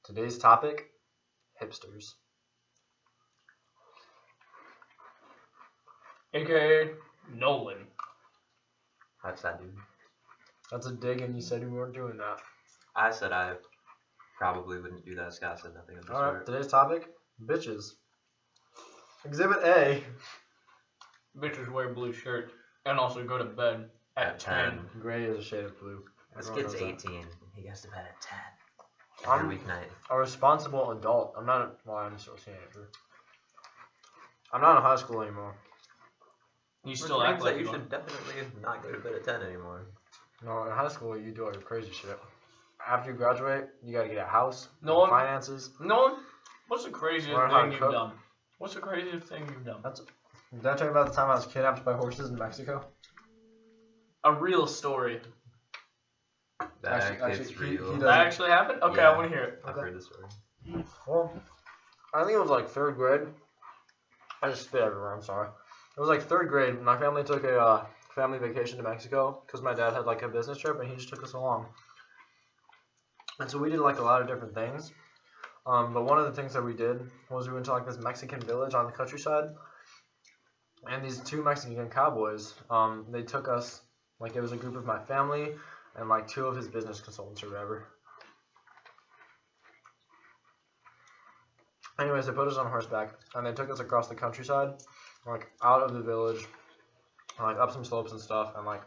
Today's topic, hipsters. AKA Nolan. That's that dude. That's a dig, and you said you weren't doing that. I said I probably wouldn't do that. Scott said nothing of the Alright, sort. today's topic, bitches. Exhibit A. Bitches wear blue shirts and also go to bed at 10. Gray is a shade of blue. This Everyone kid's knows that. 18. He goes to bed at 10. I'm Every weeknight. a responsible adult. I'm still a teenager. I'm not in high school anymore. You still act like you should definitely not go to bed at 10 anymore. No, in high school you do all your crazy shit. After you graduate, you gotta get a house, No. finances. Nolan, what's the craziest Learn how thing to you've cook. done? What's the craziest thing you've done? Did I tell you about the time I was kidnapped by horses in Mexico? A real story. Actually, It's he real. does- That actually happened? Okay, Yeah. I want to hear it. I've heard the story. Well, I think it was like third grade. I just spit everywhere, I'm sorry. It was like third grade. My family took a family vacation to Mexico because my dad had like a business trip and he just took us along. And so we did like a lot of different things. But one of the things that we did was we went to like this Mexican village on the countryside. And these two Mexican cowboys, they took us, like it was a group of my family and like two of his business consultants or whatever. Anyways, they put us on horseback and they took us across the countryside, like out of the village, and, like up some slopes and stuff, and like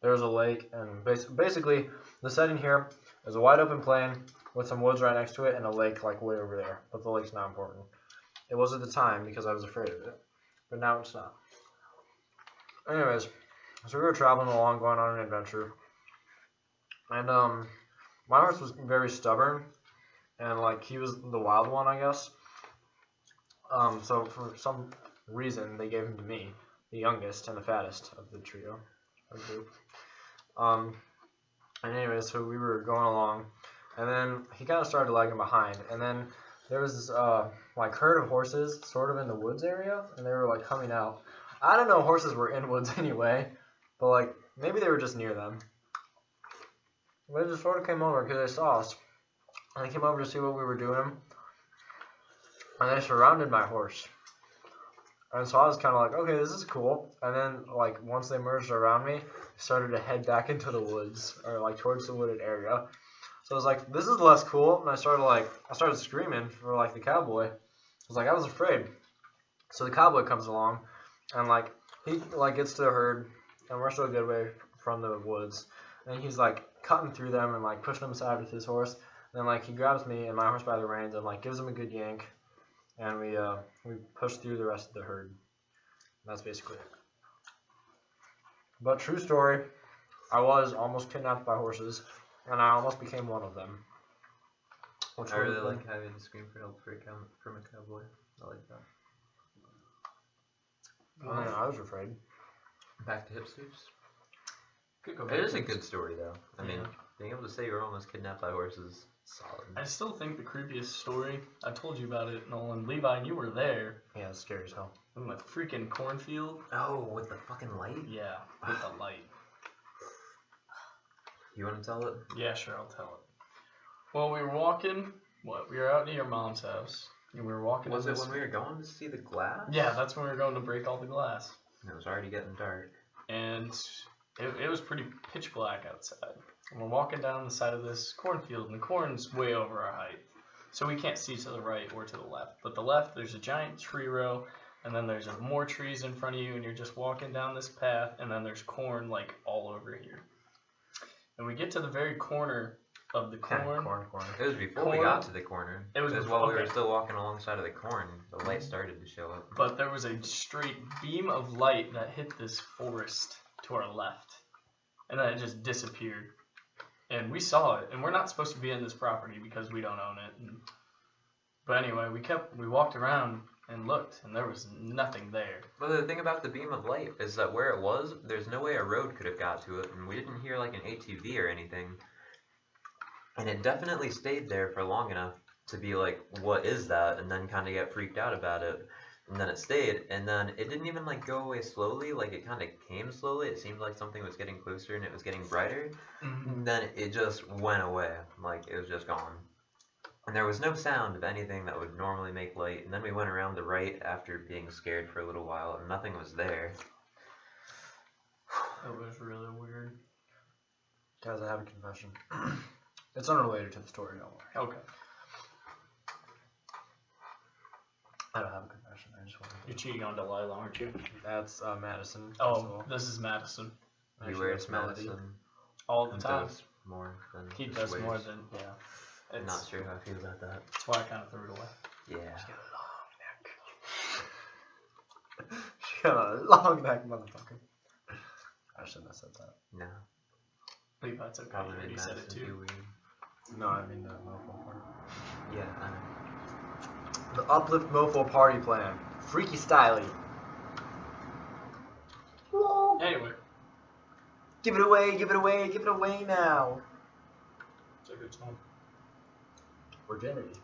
there was a lake, and basically the setting here is a wide open plain with some woods right next to it and a lake like way over there. But the lake's not important. It was at the time because I was afraid of it, but now it's not. Anyways, so we were traveling along, going on an adventure, and my horse was very stubborn, and like he was the wild one, I guess. So for some reason, they gave him to me, the youngest and the fattest of the trio, or group. And anyway, so we were going along, and then he kind of started lagging behind, and then there was this like herd of horses sort of in the woods area, and they were like coming out. I don't know, horses were in woods anyway, but like maybe they were just near them. They just sort of came over because they saw us, and they came over to see what we were doing. And they surrounded my horse. And so I was kind of like, okay, this is cool. And then, like, once they merged around me, started to head back into the woods, or like towards the wooded area. So I was like, this is less cool. And I started screaming for like the cowboy. I was afraid. So the cowboy comes along, and like he like gets to the herd, and we're still a good way from the woods. And he's like cutting through them and like pushing them aside with his horse. And then like he grabs me and my horse by the reins and like gives him a good yank. And we pushed through the rest of the herd. That's basically it. But true story, I was almost kidnapped by horses, and I almost became one of them. I really like having to scream for help from a cowboy. I like that. I was afraid. Back to hipsters. Could go It back is to a it. good story, though. I mean, Yeah. being able to say you were almost kidnapped by horses, solid. I still think the creepiest story, I told you about it, Nolan. Levi, you were there Yeah, it's scary as hell. in the freaking cornfield. Oh, with the fucking light? Yeah, with the light. You want to tell it? Yeah, sure, I'll tell it. Well, we were walking, we were out near your mom's house, and we were walking Was in it this... when we were going to see the glass? Yeah, that's when we were going to break all the glass. It was already getting dark. And it was pretty pitch black outside. And we're walking down the side of this cornfield, and the corn's way over our height. So we can't see to the right or to the left. But the left, there's a giant tree row, and then there's more trees in front of you, and you're just walking down this path, and then there's corn, like, all over here. And we get to the very corner of the corn. Corn. It was before we Corn? got to the corner. It was while we were okay. still walking alongside of the corn, the light started to show up. But there was a straight beam of light that hit this forest to our left. And then it just disappeared. And we saw it. And we're not supposed to be in this property because we don't own it. But anyway, we walked around and looked, and there was nothing there. But the thing about the beam of light is that where it was, there's no way a road could have got to it, and we didn't hear like an ATV or anything. And it definitely stayed there for long enough to be like, what is that? And then kind of get freaked out about it. And then it stayed, and then it didn't even like go away slowly, like it kind of came slowly. It seemed like something was getting closer and it was getting brighter. And then it just went away, like it was just gone. And there was no sound of anything that would normally make light. And then we went around the right after being scared for a little while, and nothing was there. It was really weird. Guys, I have a confession. It's unrelated to the story, don't worry. Okay. I don't have a confession. I just want You're cheating on Delilah, aren't you? That's Madison. Oh, this is Madison. He Actually, wears that's Melody. medicine. All the and time. does more than He just does wears. more than, yeah. I'm It's, not sure how I feel about that. That's why I kind of threw it away. Yeah. She got a long neck, motherfucker. I shouldn't have said that. No. Leave, that's okay. Probably You already made said it Madison too. too weird. No, I mean the mofo part. Yeah, I know. The Uplift Mofo Party Plan. Freaky styly. Anyway, Give it away, give it away, give it away now. it's a good song. Virginity.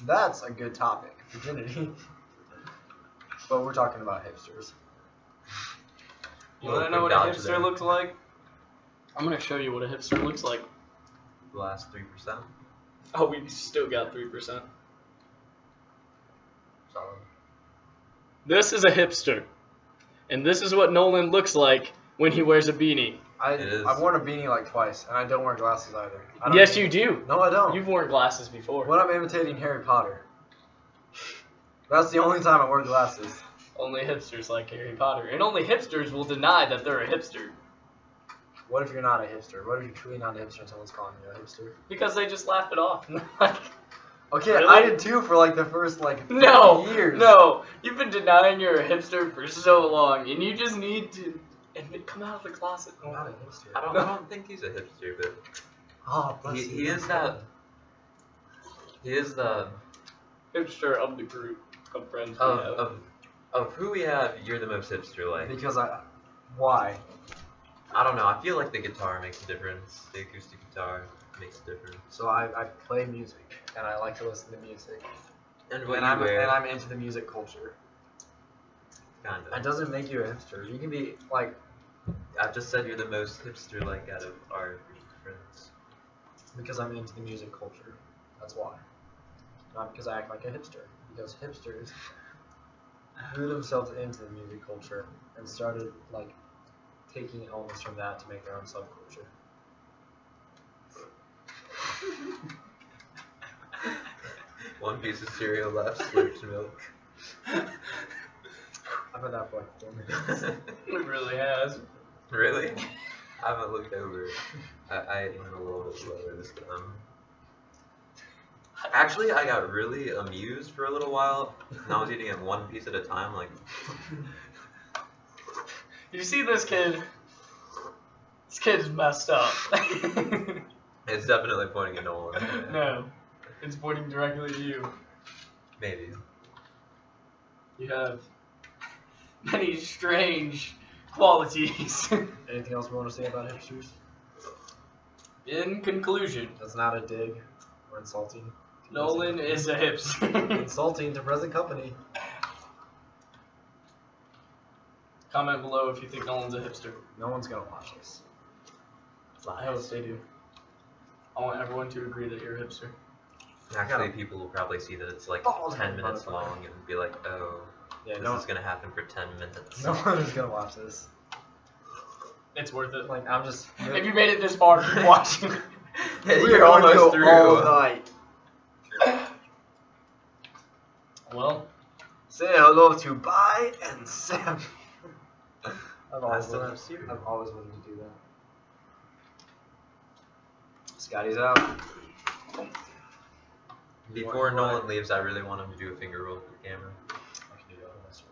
That's a good topic. Virginity. But we're talking about hipsters. You Well, want to know quick what a dodge hipster there. looks like? I'm going to show you what a hipster looks like. The last 3%. Oh, we still got 3%. Solid. This is a hipster. And this is what Nolan looks like when he wears a beanie. It is. I've worn a beanie like twice, and I don't wear glasses either. I don't Yes, even- you do. No, I don't. You've worn glasses before. When I'm imitating Harry Potter. That's the only time I wear glasses. Only hipsters like Harry Potter. And only hipsters will deny that they're a hipster. What if you're not a hipster? What if you're truly not a hipster and someone's calling you a hipster? Because they just laugh it off. Like, Okay, Really? I did too for like the first like 30 no, years. no. You've been denying you're a hipster for so long. And you just need to come out of the closet. I'm not a hipster. I don't think he's a hipster, but Oh, bless you. he is that. He is the Hipster of the group of friends we have. of who we have. You're the most hipster like. Because why? I don't know. I feel like the guitar makes a difference. The acoustic guitar makes a difference. So I play music and I like to listen to music. And what And you wear, I'm into the music culture. kind That of. doesn't make you a hipster. You can be like, I've just said you're the most hipster like out of our group of friends. because I'm into the music culture. That's why. Not because I act like a hipster. Because hipsters grew themselves into the music culture and started like taking elements from that to make their own subculture. One piece of cereal left, slurps milk. I've had that for like 4 minutes. It really has. Really? I haven't looked over. I went a little bit slower this time. Actually, I got really amused for a little while, and I was eating it one piece at a time, like, You see this kid? This kid's messed up. it's definitely pointing at Nolan. No, it's pointing directly at you. Maybe. You have many strange qualities. Anything else we want to say about hipsters? In conclusion, That's not a dig or insulting. to Nolan present is a hipster. company. Insulting to present company. Comment below if you think Nolan's a hipster. No one's gonna watch this. I Lies. hope they do. I want everyone to agree that you're a hipster. Actually, people will probably see that it's like Oh, 10 minutes motherfucker. long and be like, oh, Yeah, this is gonna happen for 10 minutes. no one is gonna watch this. It's worth it. Like I'm just. If you made it this far, keep watching. Yeah, We're you're going to almost go through. all night. Well, Say hello to Bye and Sam. I've I always still wanted, have cereal. I've always wanted to do that. Scotty's out. Before What? Nolan leaves, I really want him to do a finger roll for the camera. I can do that on this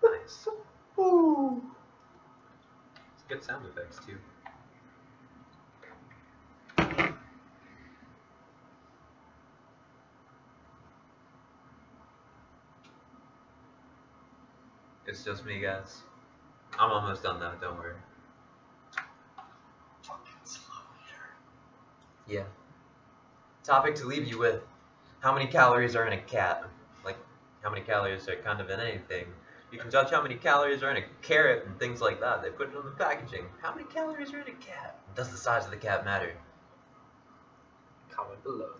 one. Nice. Ooh. It's good sound effects too. It's just me, guys. I'm almost done though, don't worry. Yeah. Topic to leave you with. How many calories are in a cat? Like, how many calories are kind of in anything? You can judge how many calories are in a carrot and things like that. They put it on the packaging. How many calories are in a cat? Does the size of the cat matter? Comment below.